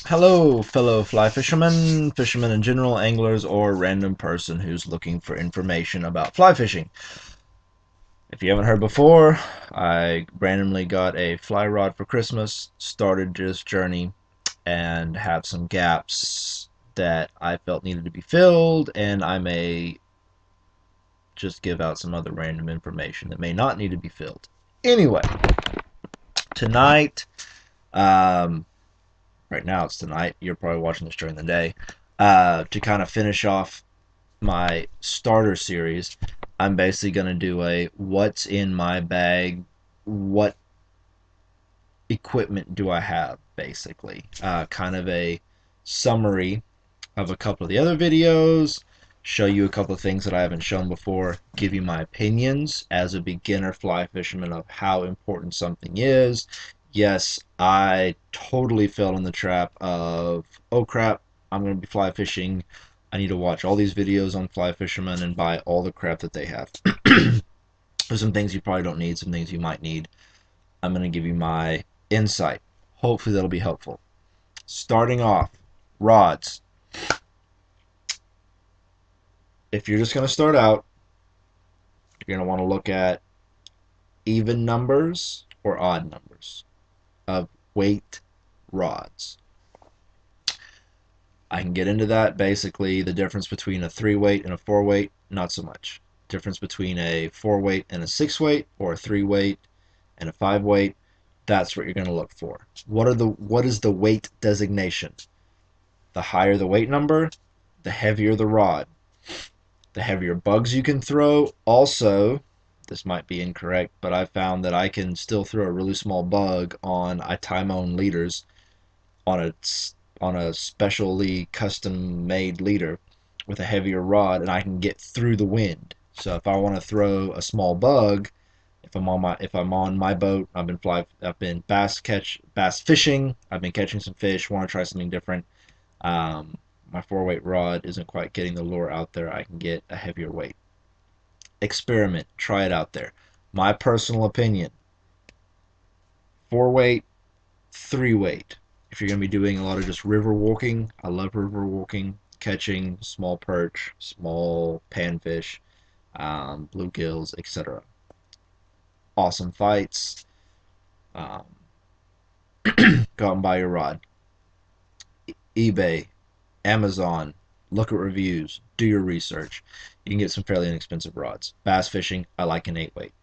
Hello, fellow fly fishermen, fishermen in general, anglers, or random person who's looking for information about fly fishing. If you haven't heard before, I randomly got a fly rod for Christmas, started this journey, and have some gaps that I felt needed to be filled, and I may just give out some other random information that may not need to be filled. Anyway, tonight, um, right now it's tonight, you're probably watching this during the day, to kind of finish off my starter series, I'm basically going to do a what's in my bag, what equipment do I have, basically. Kind of a summary of a couple of the other videos, show you a couple of things that I haven't shown before, give you my opinions as a beginner fly fisherman of how important something is. Yes, I totally fell in the trap of, oh crap, I'm going to be fly fishing. I need to watch all these videos on fly fishermen and buy all the crap that they have. There's some things you probably don't need, some things you might need. I'm going to give you my insight. Hopefully that'll be helpful. Starting off, rods. If you're just going to start out, you're going to want to look at even numbers or odd numbers of weight rods. I can get into that. Basically, the difference between a 3 weight and a 4 weight, not so much. Difference between a 4 weight and a 6 weight, or a 3 weight and a 5 weight, that's what you're going to look for. What is the weight designation? The higher the weight number, the heavier the rod. The heavier bugs you can throw. Also, this might be incorrect, but I found that I can still throw a really small bug on, I tie my own leaders on a specially custom made leader with a heavier rod, and I can get through the wind. So if I want to throw a small bug, if I'm on my boat, I've been bass fishing, I've been catching some fish, want to try something different. My 4 weight rod isn't quite getting the lure out there. I can get a heavier weight. Experiment, try it out there. My personal opinion: 4 weight, 3 weight. If you're going to be doing a lot of just river walking, I love river walking, catching small perch, small panfish, bluegills, etc. Awesome fights. Um, Go out and buy your rod. eBay, Amazon, look at reviews, do your research. You can get some fairly inexpensive rods. Bass fishing, I like an 8 weight.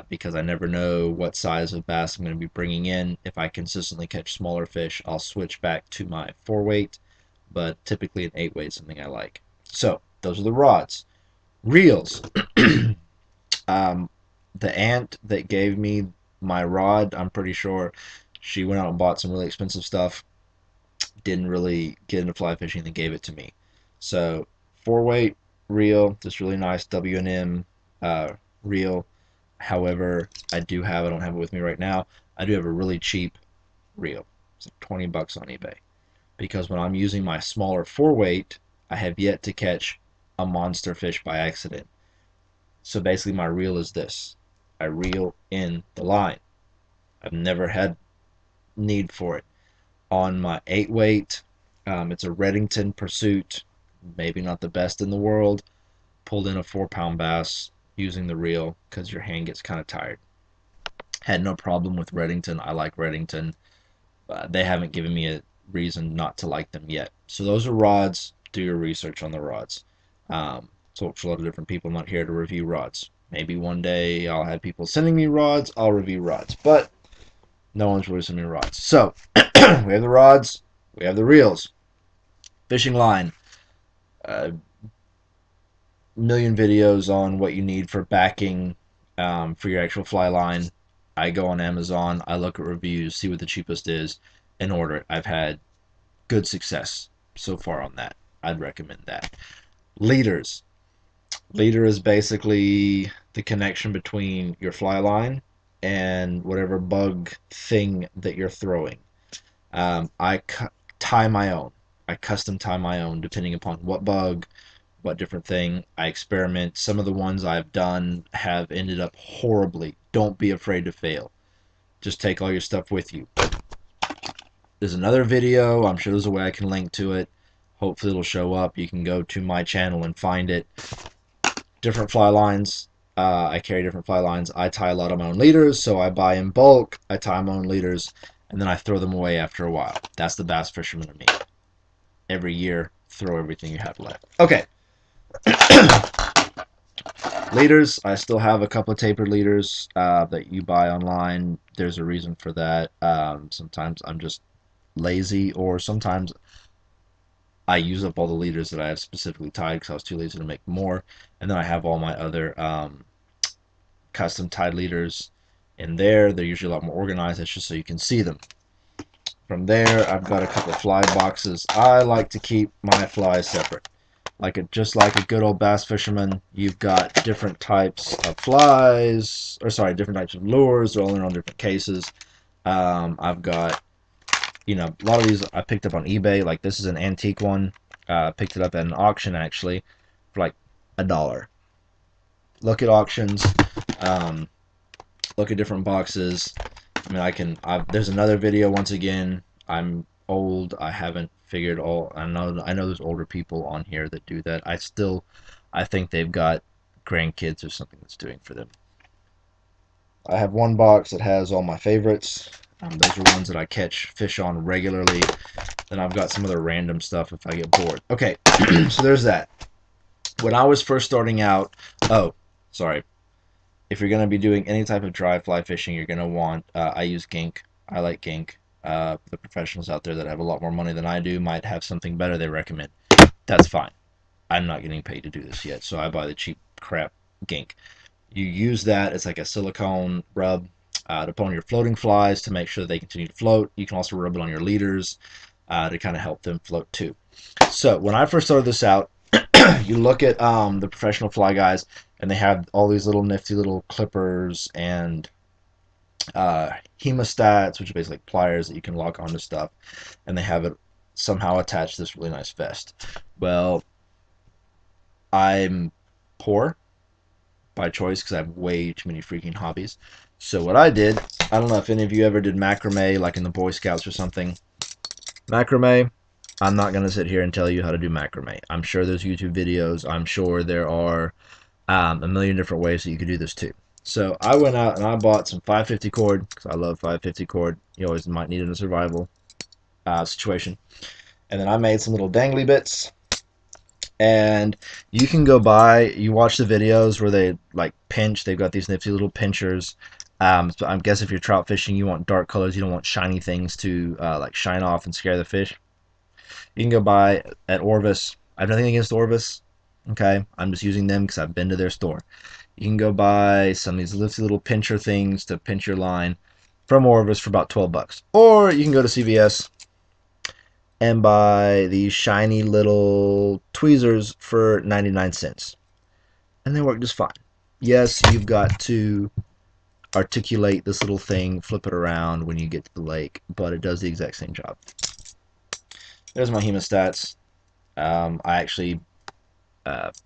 Because I never know what size of bass I'm going to be bringing in. If I consistently catch smaller fish, I'll switch back to my 4 weight, but typically an 8 weight is something I like. So, those are the rods. Reels. um, the aunt that gave me my rod, I'm pretty sure she went out and bought some really expensive stuff, didn't really get into fly fishing, and gave it to me. So, 4 weight reel, this really nice W&M reel. However, I don't have it with me right now. I do have a really cheap reel. It's like 20 bucks on eBay. Because when I'm using my smaller 4 weight, I have yet to catch a monster fish by accident. So basically, my reel is this: I reel in the line. I've never had need for it. On my 8 weight, it's a Redington Pursuit, maybe not the best in the world. Pulled in a 4 pound bass using the reel because your hand gets kind of tired. Had no problem with Redington. I like Redington. They haven't given me a reason not to like them yet. So those are rods. Do your research on the rods. Talk to a lot of different people. I'm not here to review rods. Maybe one day I'll have people sending me rods. I'll review rods. But no one's really sending me rods. So we have the rods. We have the reels. Fishing line. A million videos on what you need for backing, for your actual fly line. I go on Amazon, I look at reviews, see what the cheapest is, and order it. I've had good success so far on that. I'd recommend that. Leaders. Leader is basically the connection between your fly line and whatever bug thing that you're throwing. I tie my own. I custom tie my own depending upon what bug, what different thing. I experiment. Some of the ones I've done have ended up horribly. Don't be afraid to fail. Just take all your stuff with you. There's another video. I'm sure there's a way I can link to it. Hopefully it'll show up. You can go to my channel and find it. Different fly lines. I carry different fly lines. I tie a lot of my own leaders, so I buy in bulk. I tie my own leaders, and then I throw them away after a while. That's the bass fisherman of me. Every year, throw everything you have left. Okay. Leaders, I still have a couple of tapered leaders that you buy online. There's a reason for that. Sometimes I'm just lazy, or sometimes I use up all the leaders that I have specifically tied because I was too lazy to make more. And then I have all my other custom tied leaders in there. They're usually a lot more organized. That's just so you can see them. From there, I've got a couple of fly boxes. I like to keep my flies separate. Just like a good old bass fisherman, you've got different types of flies, or sorry, different types of lures. They're all in on different cases. I've got, a lot of these I picked up on eBay. Like this is an antique one. Picked it up at an auction actually for like $1. Look at auctions. Look at different boxes. I mean, there's another video. Once again, I'm old. I haven't figured all. I know there's older people on here that do that. I think they've got grandkids or something that's doing for them. I have one box that has all my favorites. Those are ones that I catch fish on regularly. Then I've got some other random stuff if I get bored. Okay, so there's that. When I was first starting out, oh, sorry. If you're going to be doing any type of dry fly fishing, you're going to want, I use Gink. I like Gink. The professionals out there that have a lot more money than I do might have something better they recommend. That's fine. I'm not getting paid to do this yet, so I buy the cheap crap Gink. You use that. It's like a silicone rub to put on your floating flies to make sure they continue to float. You can also rub it on your leaders to kind of help them float too. So when I first started this out, you look at the professional fly guys, and they have all these little nifty little clippers and hemostats, which are basically pliers that you can lock onto stuff, and they have it somehow attached to this really nice vest. Well, I'm poor by choice because I have way too many freaking hobbies. So what I did, I don't know if any of you ever did macrame, like in the Boy Scouts or something. Macrame, I'm not going to sit here and tell you how to do macrame. I'm sure there's YouTube videos. I'm sure there are a million different ways that you could do this too. So I went out and I bought some 550 cord because I love 550 cord. You always might need it in a survival situation. And then I made some little dangly bits. And you can go buy, you watch the videos where they like pinch. They've got these nifty little pinchers. So I guess if you're trout fishing, you want dark colors. You don't want shiny things to like shine off and scare the fish. You can go buy at Orvis. I have nothing against Orvis. Okay, I'm just using them because I've been to their store. You can go buy some of these little pincher things to pinch your line from Orvis for about 12 bucks. Or you can go to CVS and buy these shiny little tweezers for 99 cents. And they work just fine. Yes, you've got to articulate this little thing, flip it around when you get to the lake, but it does the exact same job. There's my hemostats. I actually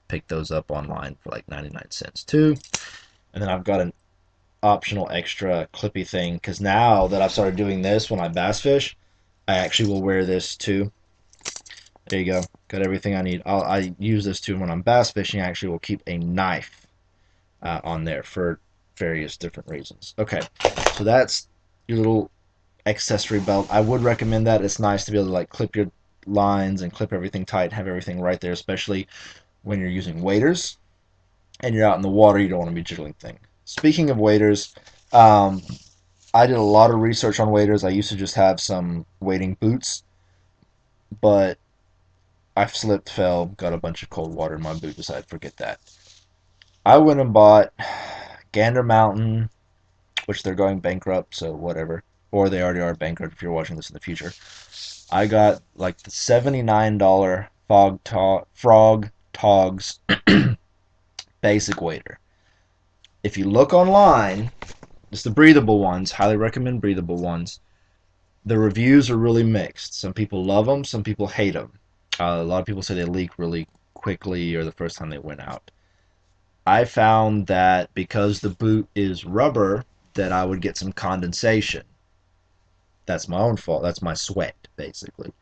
picked those up online for like 99 cents too. And then I've got an optional extra clippy thing because now that I've started doing this when I bass fish, I actually will wear this too. There you go. Got everything I need. I use this too when I'm bass fishing. I actually will keep a knife on there for various different reasons. Okay, so that's your little accessory belt. I would recommend that. It's nice to be able to like clip your lines and clip everything tight and have everything right there, especially when you're using waders and you're out in the water. You don't want to be jiggling things. Speaking of waders, I did a lot of research on waders. I used to just have some wading boots, but I slipped, fell, got a bunch of cold water in my boot, decided to forget that. I went and bought Gander Mountain, which they're going bankrupt, so whatever. Or they already are bankrupt if you're watching this in the future. I got like the $79 Frog Togs basic wader. If you look online, it's the breathable ones. Highly recommend breathable ones. The reviews are really mixed. Some people love them, some people hate them. A lot of people say they leak really quickly or the first time they went out. I found that because the boot is rubber, that I would get some condensation. That's my own fault. That's my sweat, basically.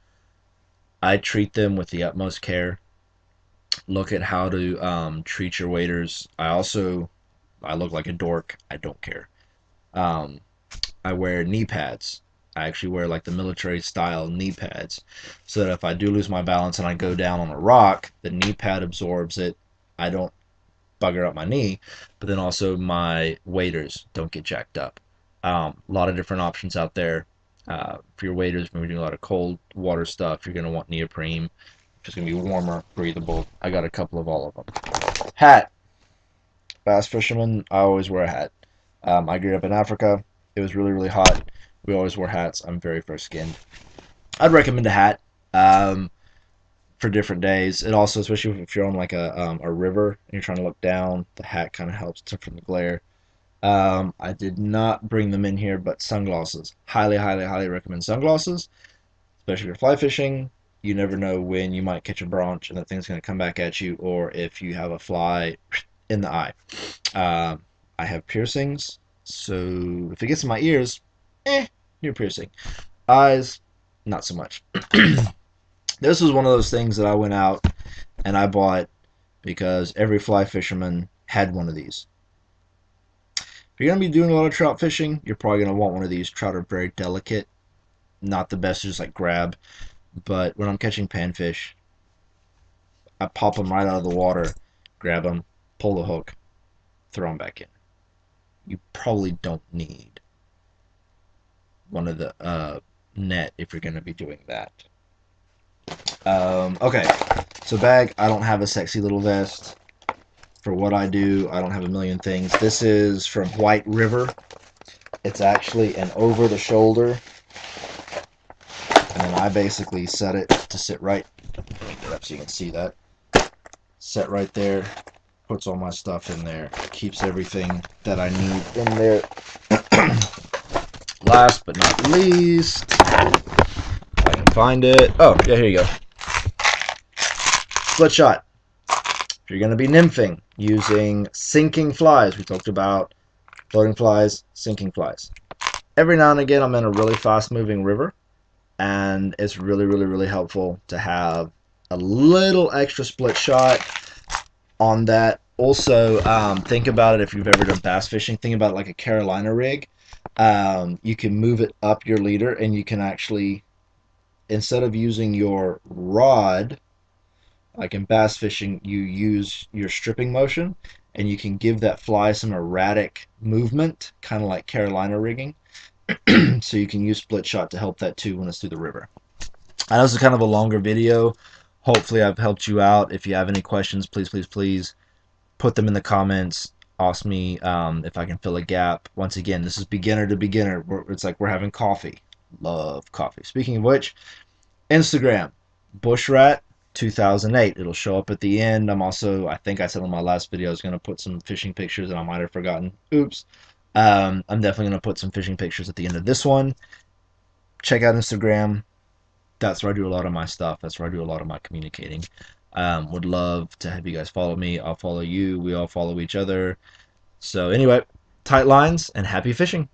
I treat them with the utmost care. Look at how to treat your waders. I look like a dork. I don't care. Um, I wear knee pads. I actually wear like the military style knee pads so that if I do lose my balance and I go down on a rock, the knee pad absorbs it. I don't bugger up my knee, but then also my waders don't get jacked up. A lot of different options out there. For your waders, when we're doing a lot of cold water stuff, you're going to want neoprene, which is going to be warmer, breathable. I got a couple of all of them. Hat. Bass fisherman, I always wear a hat. I grew up in Africa. It was really, really hot. We always wore hats. I'm very fair skinned. I'd recommend a hat for different days. It also, especially if you're on like a river and you're trying to look down, the hat kind of helps from the glare. I did not bring them in here, but sunglasses. Highly, highly, highly recommend sunglasses, especially if you're fly fishing. You never know when you might catch a branch and that thing's going to come back at you, or if you have a fly in the eye. I have piercings, so if it gets in my ears, you're piercing. Eyes, not so much. This was one of those things that I went out and I bought because every fly fisherman had one of these. If you're going to be doing a lot of trout fishing, you're probably going to want one of these. Trout are very delicate, not the best to just like grab. But when I'm catching panfish, I pop them right out of the water, grab them, pull the hook, throw them back in. You probably don't need one of the net if you're going to be doing that. Okay, so bag, I don't have a sexy little vest. For what I do, I don't have a million things. This is from White River. It's actually an over-the-shoulder. And then I basically set it to sit right, get up so you can see that. Set right there, puts all my stuff in there, keeps everything that I need in there. Last but not least, if I can find it. Oh, yeah, here you go. Split shot. If you're going to be nymphing using sinking flies, we talked about floating flies, sinking flies. Every now and again, I'm in a really fast-moving river, and it's really, really, really helpful to have a little extra split shot on that. Also, think about it if you've ever done bass fishing. Think about it like a Carolina rig. You can move it up your leader, and you can actually, instead of using your rod, like in bass fishing, you use your stripping motion, and you can give that fly some erratic movement, kind of like Carolina rigging. So you can use split shot to help that too when it's through the river. I know this is kind of a longer video. Hopefully I've helped you out. If you have any questions, please, please, please put them in the comments. Ask me if I can fill a gap. Once again, this is beginner to beginner. It's like we're having coffee. Love coffee. Speaking of which, Instagram, Bushrat 2008. It'll show up at the end. I'm also, I think I said on my last video I was going to put some fishing pictures and I might have forgotten. Oops. I'm definitely going to put some fishing pictures at the end of this one. Check out Instagram. That's where I do a lot of my stuff. That's where I do a lot of my communicating. Would love to have you guys follow me. I'll follow you. We all follow each other. So anyway, tight lines and happy fishing.